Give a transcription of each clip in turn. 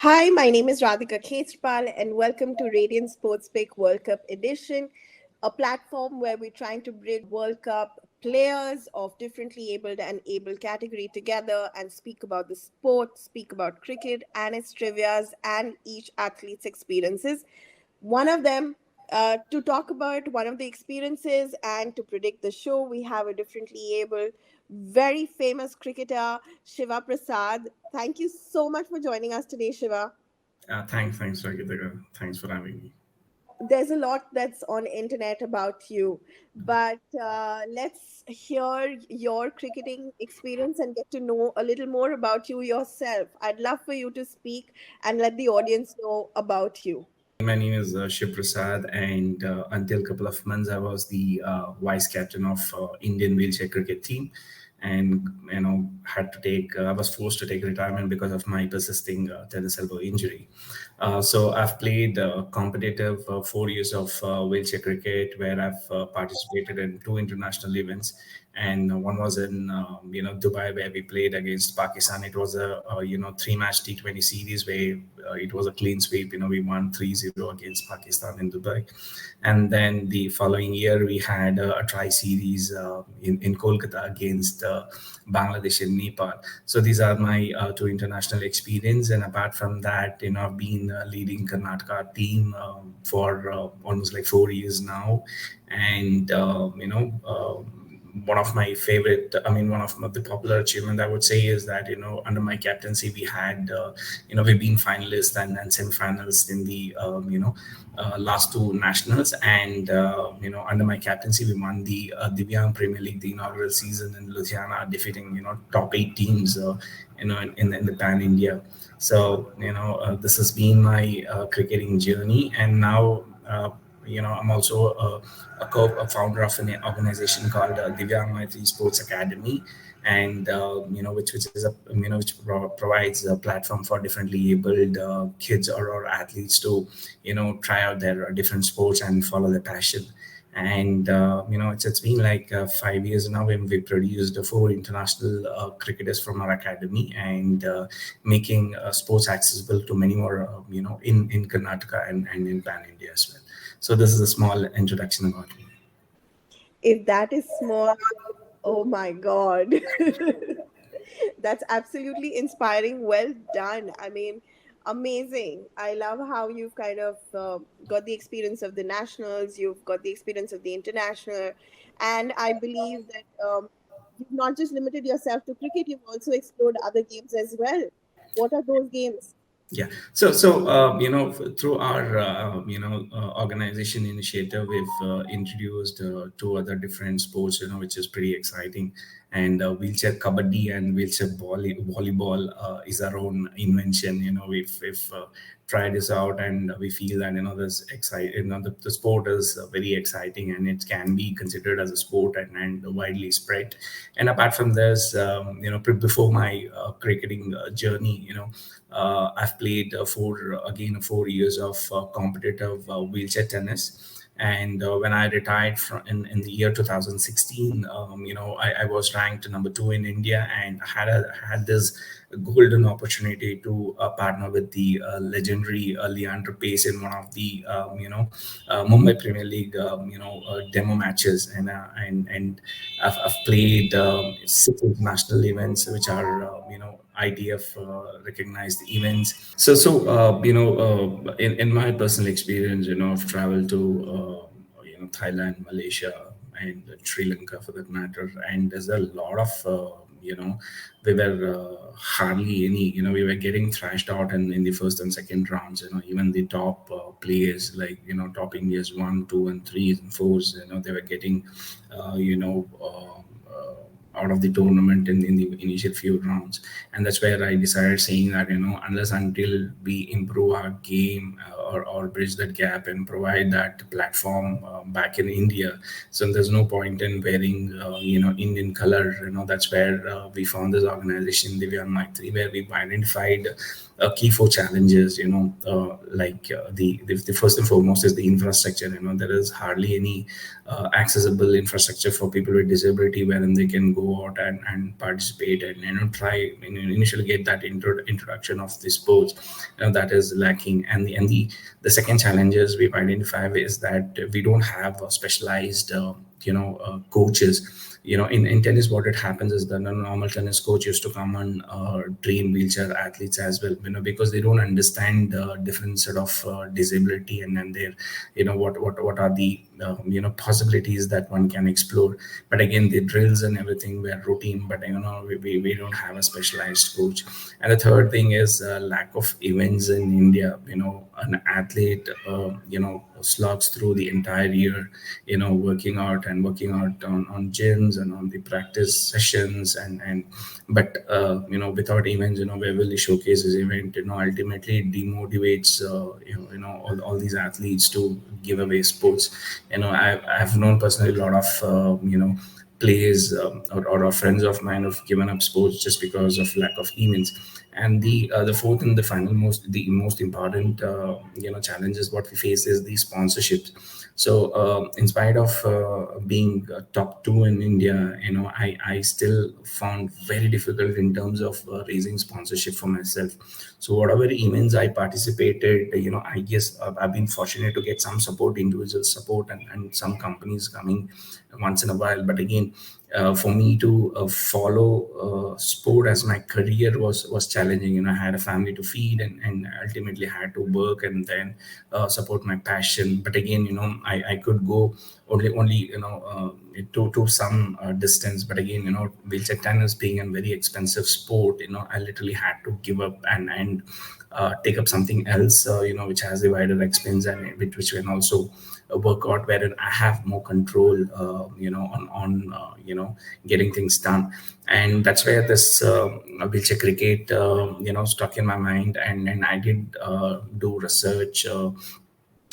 Hi, my name is Raadhika Khetarpal, and welcome to Radiant Sports Pick World Cup Edition, a platform where we're trying to bring World Cup players of differently abled and able category together and speak about the sport, speak about cricket and its trivias and each athlete's experiences. One of them, to talk about one of the experiences and to predict the show, we have a differently able, very famous cricketer, Shiva Prasad. Thank you so much for joining us today, Shiva. Thanks, Raadhika. Thanks for having me. There's a lot that's on internet about you, but let's hear your cricketing experience and get to know a little more about you yourself. I'd love for you to speak and let the audience know about you. My name is Shiv Prasad, and until a couple of months, I was the vice captain of Indian wheelchair cricket team, and had to take. I was forced to take retirement because of my persisting tennis elbow injury. So I've played competitive 4 years of wheelchair cricket, where I've participated in two international events, and one was in Dubai, where we played against Pakistan. It was a three-match T20 series where it was a clean sweep. We won 3-0 against Pakistan in Dubai, and then the following year we had a tri-series in Kolkata against Bangladesh and Nepal. So these are my two international experience, and apart from that, I've been leading Karnataka team for almost like 4 years now, and one of my favorite, one of the popular achievement I would say is that, under my captaincy, we had, we've been finalists and semi-finalists in the, last two nationals. And, under my captaincy, we won the Divyang Premier League, the inaugural season in Ludhiana, defeating, top 8 teams, in the Pan India. So, this has been my cricketing journey. And now, I'm also a founder of an organization called Divyang Maitri Sports Academy, and which is a which provides a platform for differently abled kids or athletes to try out their different sports and follow their passion. And it's been like 5 years now when we produced four international cricketers from our academy, and making sports accessible to many more in Karnataka and in Pan India as well. So this is a small introduction about me. If that is small, oh my God. That's absolutely inspiring. Well done. I mean, amazing. I love how you've kind of got the experience of the nationals, you've got the experience of the international, and I believe that you've not just limited yourself to cricket, you've also explored other games as well. What are those games? Yeah. So through our organization initiative, we've introduced two other different sports, which is pretty exciting. And wheelchair kabaddi and wheelchair volleyball is our own invention. We've tried this out, and we feel that this excite the sport is very exciting, and it can be considered as a sport and widely spread. And apart from this, before my cricketing journey, I've played 4 years of competitive wheelchair tennis. And when I retired in the year 2016, I was ranked number two in India, and had this golden opportunity to partner with the legendary Leandro Pace in one of the Mumbai Premier League demo matches, and I've played 6 international events, which are ITF recognized events. In my personal experience, I've traveled to Thailand, Malaysia, and Sri Lanka for that matter, and there's a lot of we were hardly any, we were getting thrashed out in the first and second rounds. Even the top players, like top India's 1, 2, and 3s and 4s, they were getting out of the tournament in the initial few rounds. And that's where I decided, saying that unless until we improve our game, or bridge that gap and provide that platform back in India, so there's no point in wearing Indian color. That's where we found this organization Divyang Maitri, where we've identified key four challenges. The first and foremost is the infrastructure. There is hardly any accessible infrastructure for people with disability wherein they can go go out and participate and try initially get that introduction of the sports, that is lacking. And the second challenges we've identified is that we don't have specialized coaches. In tennis, what it happens is that a normal tennis coach used to come and train wheelchair athletes as well, because they don't understand different sort of disability, and their, what are the possibilities that one can explore. But again, the drills and everything were routine, but we don't have a specialized coach. And the third thing is lack of events in India. An athlete slogs through the entire year, working out on gyms and on the practice sessions, and but without events, where will he showcase his event? Ultimately it demotivates all these athletes to give away sports. I've known personally a lot of players, or friends of mine who've given up sports just because of lack of events. And the fourth and the most important challenges what we face is the sponsorships. So in spite of being top two in India, I still found very difficult in terms of raising sponsorship for myself. So whatever events I participated, I guess I've been fortunate to get some support, individual support, and some companies coming once in a while. But again, for me to follow sport as my career was challenging. I had a family to feed, and ultimately had to work and then support my passion. But again, I could go only to some distance. But again, wheelchair tennis being a very expensive sport, I literally had to give up and take up something else, which has a wider expense, and which can also work out wherein I have more control, on getting things done. And that's where this wheelchair cricket, stuck in my mind, and then I did do research.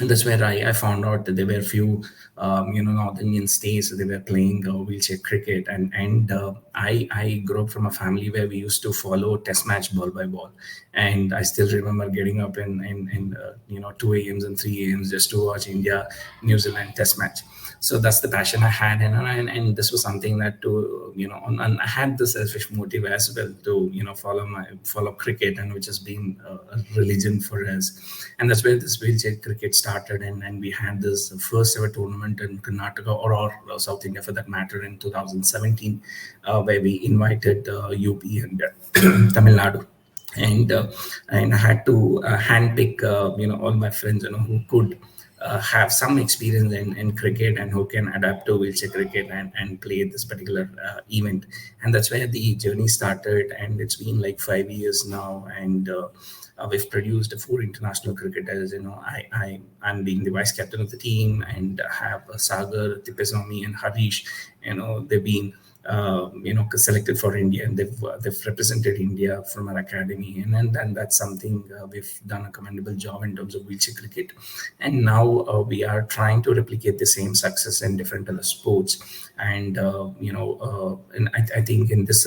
And that's where I found out that there were a few North Indian states they were playing wheelchair cricket, and I grew up from a family where we used to follow test match ball by ball. And I still remember getting up in 2 a.m. and 3 a.m. just to watch India New Zealand test match. So that's the passion I had, and this was something that to and I had the selfish motive as well to follow cricket, and which has been a religion for us. And that's where this wheelchair cricket started, and we had this first ever tournament in Karnataka, or South India for that matter, in 2017, where we invited UP and Tamil Nadu. And I had to handpick all my friends who could have some experience in cricket and who can adapt to wheelchair cricket and play this particular event. And that's where the journey started, and it's been like 5 years now. And we've produced four international cricketers. I'm being the vice captain of the team, and have Sagar, Tippeswamy, and Harish. They've been selected for India, and they've represented India from our academy, and that's something we've done a commendable job in terms of wheelchair cricket. And now we are trying to replicate the same success in different other sports. And I think in this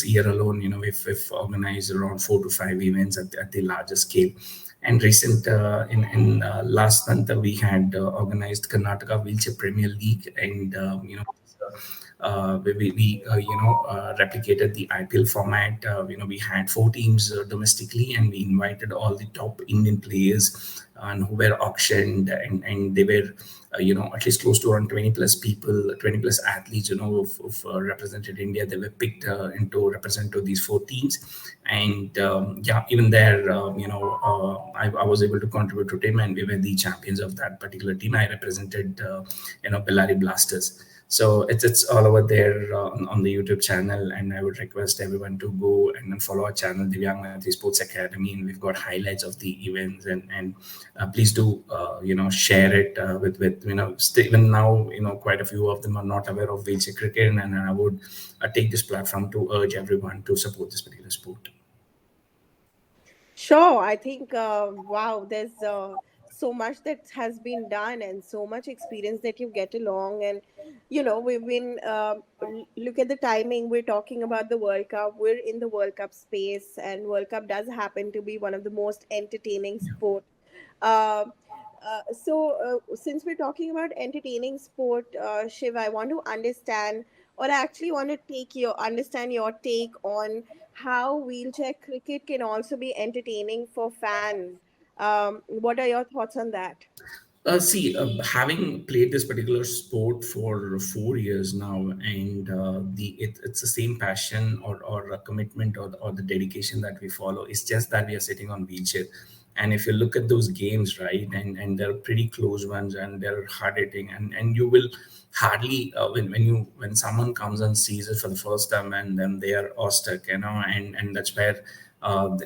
year alone, we've organized around 4 to 5 events at the larger scale. And in last month, we had organized Karnataka Wheelchair Premier League, and we replicated the IPL format. We had four teams domestically, and we invited all the top Indian players and who were auctioned, and they were at least close to around 20 plus people, 20 plus athletes, who've represented India. They were picked into represent to these four teams. And even there, I was able to contribute to team, and we were the champions of that particular team. I represented Bellary Blasters. So it's all over there on the YouTube channel, and I would request everyone to go and then follow our channel, Divyang Mehta Sports Academy, and we've got highlights of the events. And please do share it with even now, quite a few of them are not aware of wheelchair cricket, and I would take this platform to urge everyone to support this particular sport. Sure, I think, wow, there's so much that has been done and so much experience that you get along. And, we've been, look at the timing. We're talking about the World Cup. We're in the World Cup space, and World Cup does happen to be one of the most entertaining sport. Uh, since we're talking about entertaining sport, Shiv, I want to understand or I actually want to understand your take on how wheelchair cricket can also be entertaining for fans. What are your thoughts on that? See, having played this particular sport for 4 years now, and it's the same passion or a commitment or the dedication that we follow. It's just that we are sitting on wheelchair, and if you look at those games, right, and they're pretty close ones, and they're hard hitting, and you will hardly when someone comes and sees it for the first time, and then they are awestruck, and that's where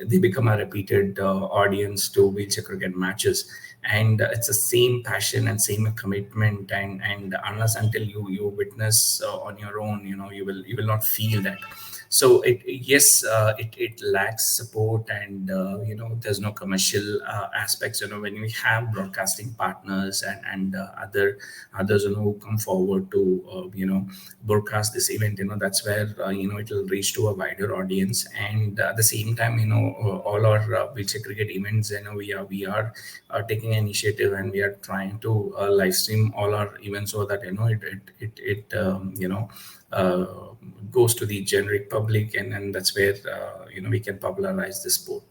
they become a repeated audience to wheelchair cricket matches. And it's the same passion and same commitment, and unless until you witness on your own, you will not feel that. So yes, it lacks support, and there's no commercial aspects. When we have broadcasting partners and others who come forward to broadcast this event, that's where it will reach to a wider audience. And at the same time, all our wheelchair cricket events, we are taking an initiative, and we are trying to live stream all our events, so that uh, goes to the generic public, and that's where we can popularize the sport.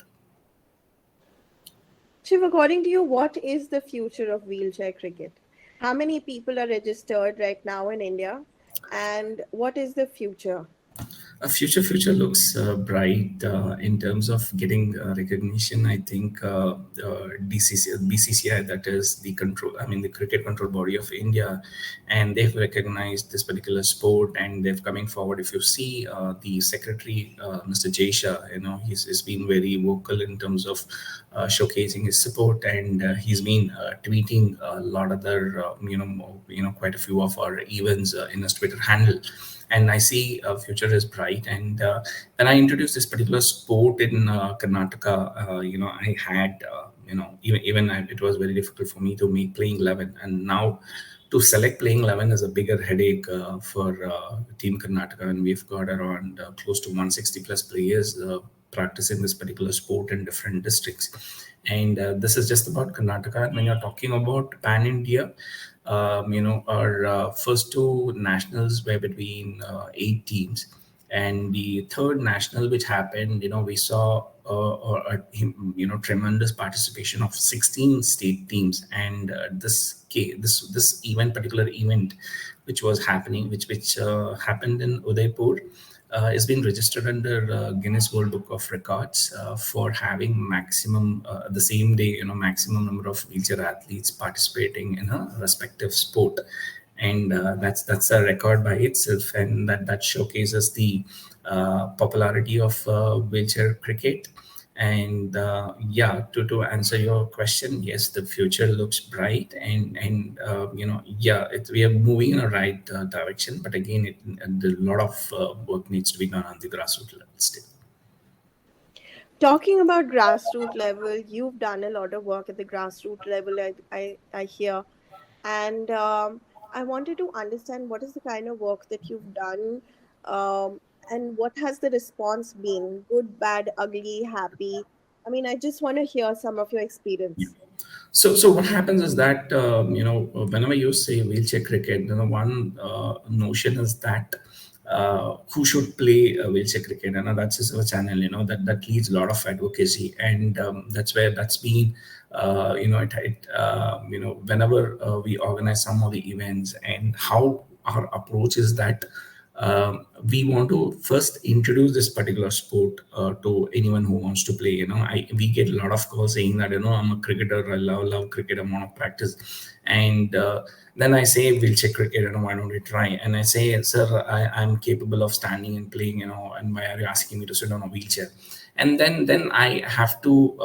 Shiv, according to you, what is the future of wheelchair cricket? How many people are registered right now in India? And what is the future? Future looks bright in terms of getting recognition. I think BCCI, that is the control, I mean the cricket control body of India, and they've recognized this particular sport, and they've coming forward. If you see the secretary, Mr. Jaisha, he's been very vocal in terms of showcasing his support, and he's been tweeting a lot of other, quite a few of our events in his Twitter handle. And I see future is bright. And when I introduced this particular sport in Karnataka, I had, it was very difficult for me to make playing 11. And now to select playing 11 is a bigger headache for Team Karnataka. And we've got around close to 160 plus players practicing this particular sport in different districts. And this is just about Karnataka. And when you're talking about pan India, our first two nationals were between 8 teams, and the third national which happened, we saw tremendous participation of 16 state teams. And this particular event, which was happening, which happened in Udaipur, is being registered under Guinness World Book of Records for having maximum the same day, maximum number of wheelchair athletes participating in a respective sport. And that's a record by itself, and that showcases the popularity of wheelchair cricket. And yeah, to answer your question, yes, the future looks bright, and yeah, we are moving in a right direction. But again, a lot of work needs to be done on the grassroots level still. Talking about grassroots level, you've done a lot of work at the grassroots level, I hear. And I wanted to understand what is the kind of work that you've done, and what has the response been? Good, bad, ugly, happy? I mean, I just want to hear some of your experience. So what happens is that whenever you say wheelchair cricket, one notion is that who should play wheelchair cricket, and that's just a channel, that leads a lot of advocacy. And that's where that's been whenever we organize some of the events, and how our approach is that we want to first introduce this particular sport to anyone who wants to play. We get a lot of calls saying that, I'm a cricketer, I love cricket, I want to practice. And then I say, wheelchair cricket, why don't we try? And I say, sir, I'm capable of standing and playing, and why are you asking me to sit on a wheelchair? And then I have to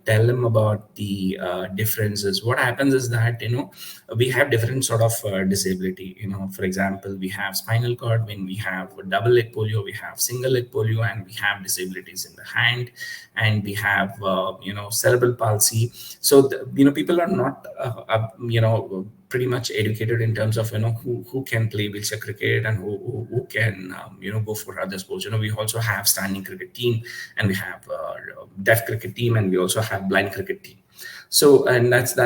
tell them about the differences. What happens is that, we have different sort of disability. For example, we have spinal cord, when we have double leg polio, we have single leg polio, and we have disabilities in the hand, and we have cerebral palsy. So people are not pretty much educated in terms of who can play wheelchair cricket and who can go for other sports. We also have standing cricket team, and we have deaf cricket team, and we also have blind cricket team. So, and that's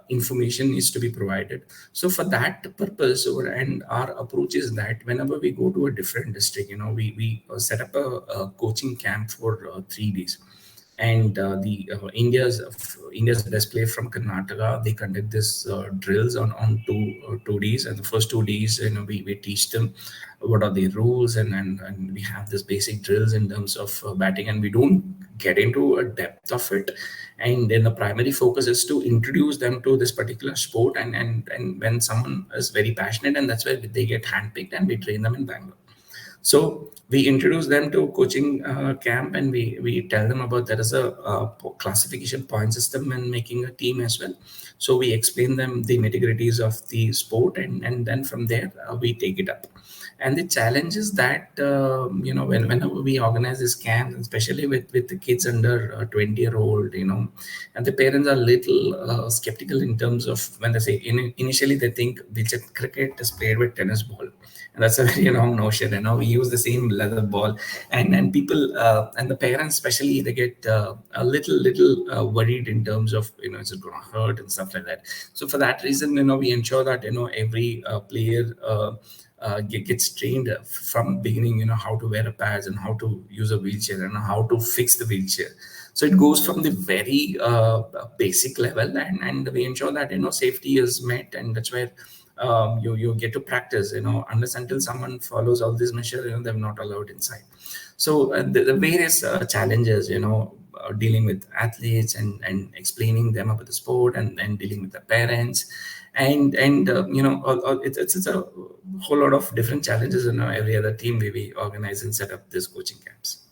information needs to be provided. So for that purpose, and our approach is that whenever we go to a different district, we set up a coaching camp for 3 days. And the India's best player from Karnataka, they conduct this drills on 2 days. And the first 2 days, we teach them what are the rules, and we have this basic drills in terms of batting, and we don't get into a depth of it. And then the primary focus is to introduce them to this particular sport, and when someone is very passionate, and that's where they get handpicked, and we train them in Bangalore. So we introduce them to coaching camp, and we tell them about there is a classification point system and making a team as well. So we explain them the nitty-gritties of the sport, and then from there we take it up. And the challenge is that whenever we organize this camp, especially with the kids under 20-year-old, and the parents are little skeptical in terms of when they say initially they think wheelchair cricket is played with tennis ball. And that's a very wrong notion. We use the same leather ball, and people and the parents especially, they get a little worried in terms of is it going to hurt and stuff like that. So for that reason, we ensure that every player gets trained from beginning, how to wear a pads and how to use a wheelchair and how to fix the wheelchair. So it goes from the very basic level, and we ensure that safety is met, and that's where you get to practice, unless until someone follows all these measures, they're not allowed inside. So the various challenges, dealing with athletes and explaining them about the sport, and dealing with the parents, and it's a whole lot of different challenges. Every other team we organize and set up these coaching camps.